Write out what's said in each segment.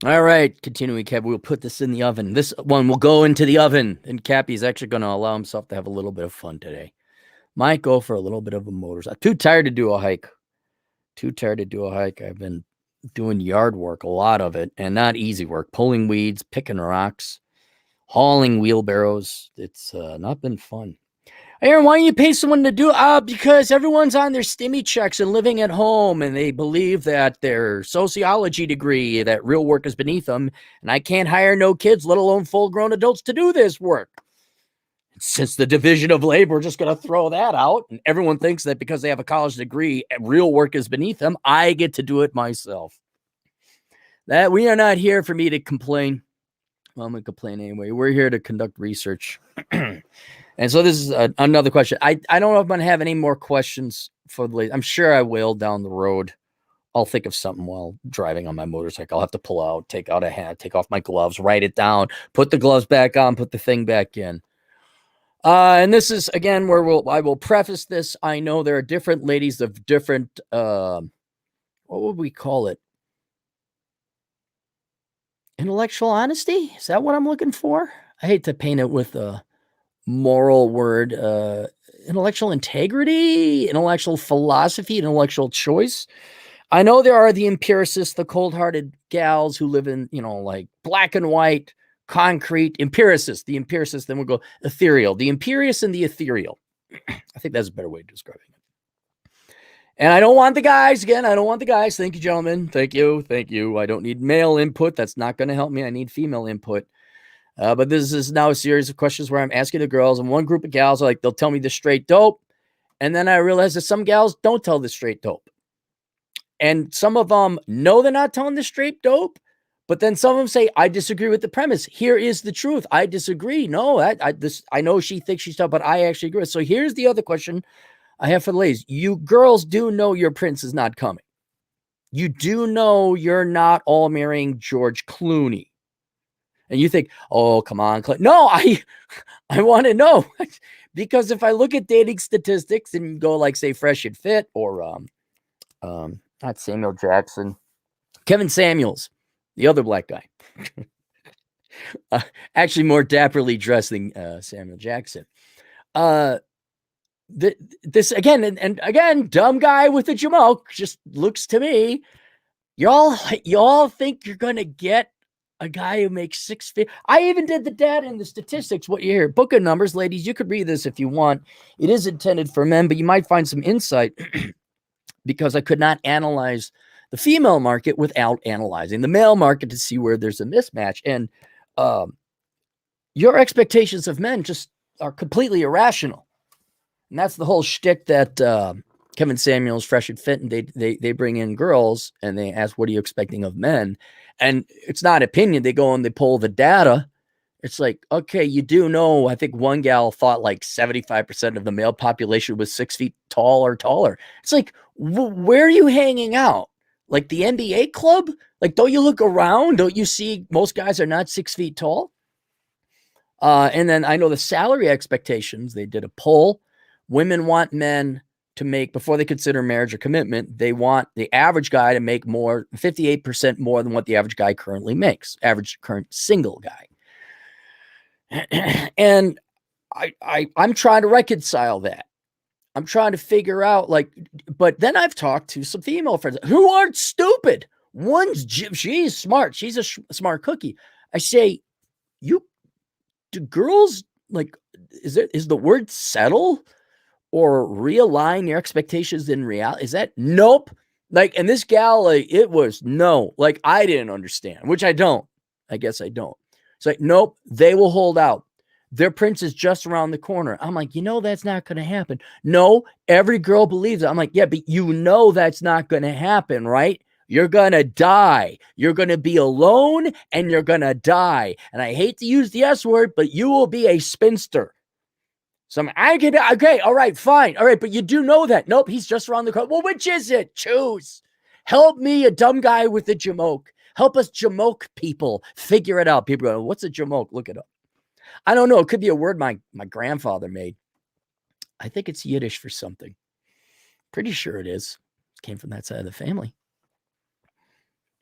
All right, continuing, Kev. We'll put this in the oven. This one will go into the oven, and Cappy's actually going to allow himself to have a little bit of fun today. Might go for a little bit of a motorcycle. Too tired to do a hike. I've been doing yard work, a lot of it, and not easy work. Pulling weeds, picking rocks, hauling wheelbarrows. It's not been fun. Aaron, why don't you pay someone to do it? Because everyone's on their stimmy checks and living at home, and they believe that their sociology degree, that real work is beneath them, and I can't hire no kids, let alone full-grown adults, to do this work. Since the division of labor, we're just going to throw that out, and everyone thinks that because they have a college degree, real work is beneath them, I get to do it myself. That we are not here for me to complain. Well, I'm going to complain anyway. We're here to conduct research. And so this is another question. I don't know if I'm going to have any more questions for the ladies. I'm sure I will down the road. I'll think of something while driving on my motorcycle. I'll have to pull out, take out a hat, take off my gloves, write it down, put the gloves back on, put the thing back in. And this is, again, where I will preface this. I know there are different ladies of different, what would we call it? Intellectual honesty? Is that what I'm looking for? I hate to paint it with a moral word, intellectual integrity, intellectual philosophy, intellectual choice. I know there are the empiricists, the cold-hearted gals who live in, like black and white, concrete, empiricists. The empiricists, then we'll go ethereal. The imperious and the ethereal. I think that's a better way of describing it. And I don't want the guys, again, I don't want the guys. Thank you, gentlemen. Thank you. I don't need male input. That's not going to help me. I need female input. But this is now a series of questions where I'm asking the girls, and one group of gals are like, they'll tell me the straight dope. And then I realize that some gals don't tell the straight dope. And some of them know they're not telling the straight dope, but then some of them say, I disagree with the premise. Here is the truth. I disagree. No, I know she thinks she's tough, but I actually agree. So here's the other question I have for the ladies. You girls do know your prince is not coming. You do know you're not all marrying George Clooney. And you think, oh, come on. No, I want to know. Because if I look at dating statistics and go like, say, Fresh and Fit or not Samuel Jackson, Kevin Samuels, the other black guy. Actually more dapperly dressed than Samuel Jackson. This again, and again, dumb guy with a jamoke just looks to me. Y'all think you're going to get a guy who makes 6 figures. I even did the data and the statistics. What you hear, book of numbers, ladies. You could read this if you want. It is intended for men, but you might find some insight because I could not analyze the female market without analyzing the male market to see where there's a mismatch. And your expectations of men just are completely irrational. And that's the whole shtick that Kevin Samuels, Fresh and Fit, and they bring in girls and they ask, what are you expecting of men? And it's not opinion. They go and they pull the data. It's like, okay, you do know, I think one gal thought like 75% of the male population was 6 feet tall or taller. It's like, where are you hanging out? Like the NBA club? Like, don't you look around? Don't you see most guys are not 6 feet tall? And then I know the salary expectations. They did a poll. Women want men to make, before they consider marriage or commitment, they want the average guy to make more, 58% more than what the average guy currently makes, average current single guy. And I'm trying to reconcile that. I'm trying to figure out, like, but then I've talked to some female friends who aren't stupid. She's smart. She's a smart cookie. I say, do girls, like, is the word settle or realign your expectations in reality? Is that nope? Like, and this gal, like, it was no, like, I didn't understand, which I don't. I guess I don't. It's like, nope, they will hold out. Their prince is just around the corner. I'm like, that's not going to happen. No, every girl believes it. I'm like, yeah, but that's not going to happen, right? You're going to die. You're going to be alone and you're going to die. And I hate to use the S word, but you will be a spinster. So okay, all right, fine. All right, but you do know that. Nope, he's just around the corner. Well, which is it? Choose. Help me, a dumb guy with a jamoke. Help us jamoke people. Figure it out. People go, what's a jamoke? Look it up. I don't know. It could be a word my grandfather made. I think it's Yiddish for something. Pretty sure it is. It came from that side of the family.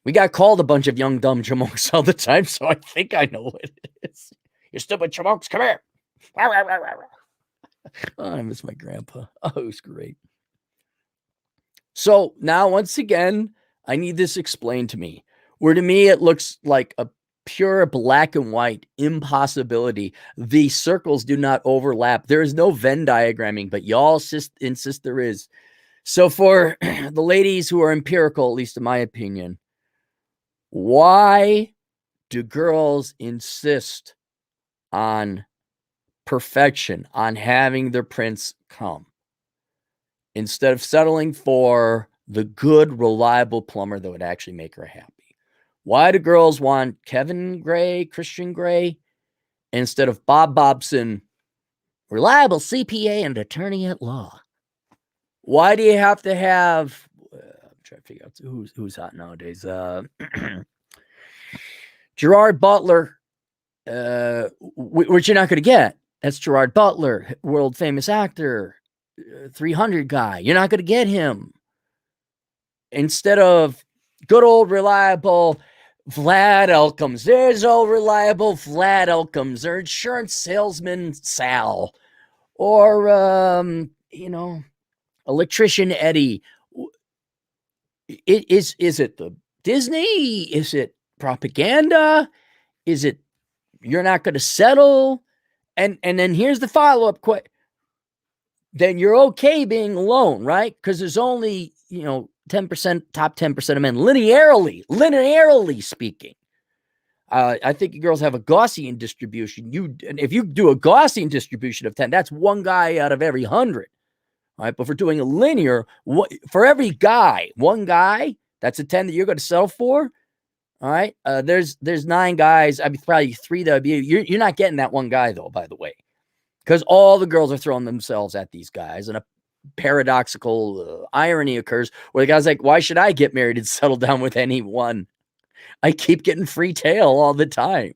We got called a bunch of young, dumb jamokes all the time, so I think I know what it is. You stupid jamokes, come here. Oh, I miss my grandpa. Oh, it was great. So now, once again, I need this explained to me. Where to me, it looks like a pure black and white impossibility. The circles do not overlap. There is no Venn diagramming, but y'all insist there is. So for the ladies who are empirical, at least in my opinion, why do girls insist on perfection, on having their prince come, instead of settling for the good, reliable plumber that would actually make her happy? Why do girls want Kevin Gray, Christian Gray, instead of Bob Bobson, reliable CPA and attorney at law? Why do you have to have, I'm trying to figure out who's hot nowadays. Gerard Butler, which you're not going to get. That's Gerard Butler, world famous actor, 300 guy. You're not going to get him. Instead of good old reliable Vlad Elkins. There's old reliable Vlad Elkins, or insurance salesman Sal, or electrician Eddie. Is it the Disney? Is it propaganda? Is it you're not going to settle? And then here's the follow-up question. Then you're okay being alone, right? Because there's only, 10%, top 10% of men, linearly speaking. I think you girls have a Gaussian distribution. If you do a Gaussian distribution of 10, that's one guy out of every 100. All right, but if we're doing a linear, for every guy, one guy, that's a 10 that you're going to settle for. All right, there's 9 guys. I mean, probably 3 that would be. You're not getting that one guy though, by the way, because all the girls are throwing themselves at these guys, and a paradoxical irony occurs where the guy's like, "Why should I get married and settle down with anyone? I keep getting free tail all the time."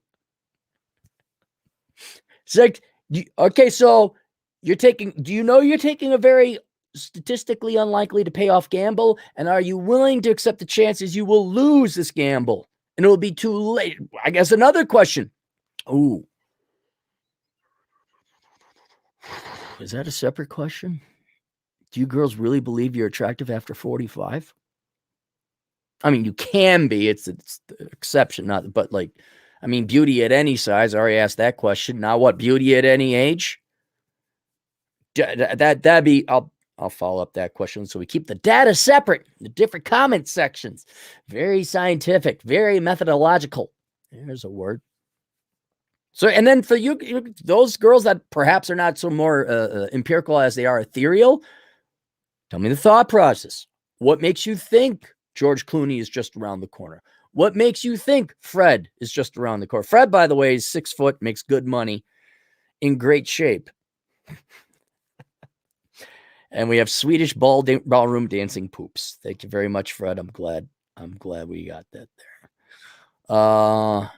It's like, okay, so you're taking. Do you know you're taking a very statistically unlikely to pay off gamble, and are you willing to accept the chances you will lose this gamble and it will be too late? I guess another question. Ooh, is that a separate question? Do you girls really believe you're attractive after 45? I mean, you can be. It's the exception, but beauty at any size. I already asked that question. Now what? Beauty at any age? That'd be. I'll follow up that question. So we keep the data separate, the different comment sections. Very scientific, very methodological. There's a word. So, and then for you, those girls that perhaps are not so more empirical as they are ethereal, tell me the thought process. What makes you think George Clooney is just around the corner? What makes you think Fred is just around the corner? Fred, by the way, is 6 foot, makes good money, in great shape. And we have Swedish ballroom dancing poops. Thank you very much, Fred. I'm glad we got that there.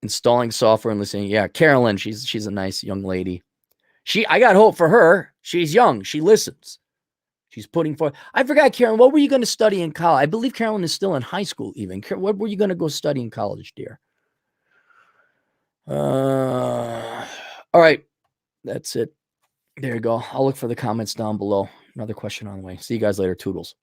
Installing software and listening. Yeah, Carolyn, she's a nice young lady. I got hope for her. She's young. She listens. She's putting forth. I forgot, Carolyn, what were you going to study in college? I believe Carolyn is still in high school even. What were you going to go study in college, dear? All right. That's it. There you go. I'll look for the comments down below. Another question on the way. See you guys later. Toodles.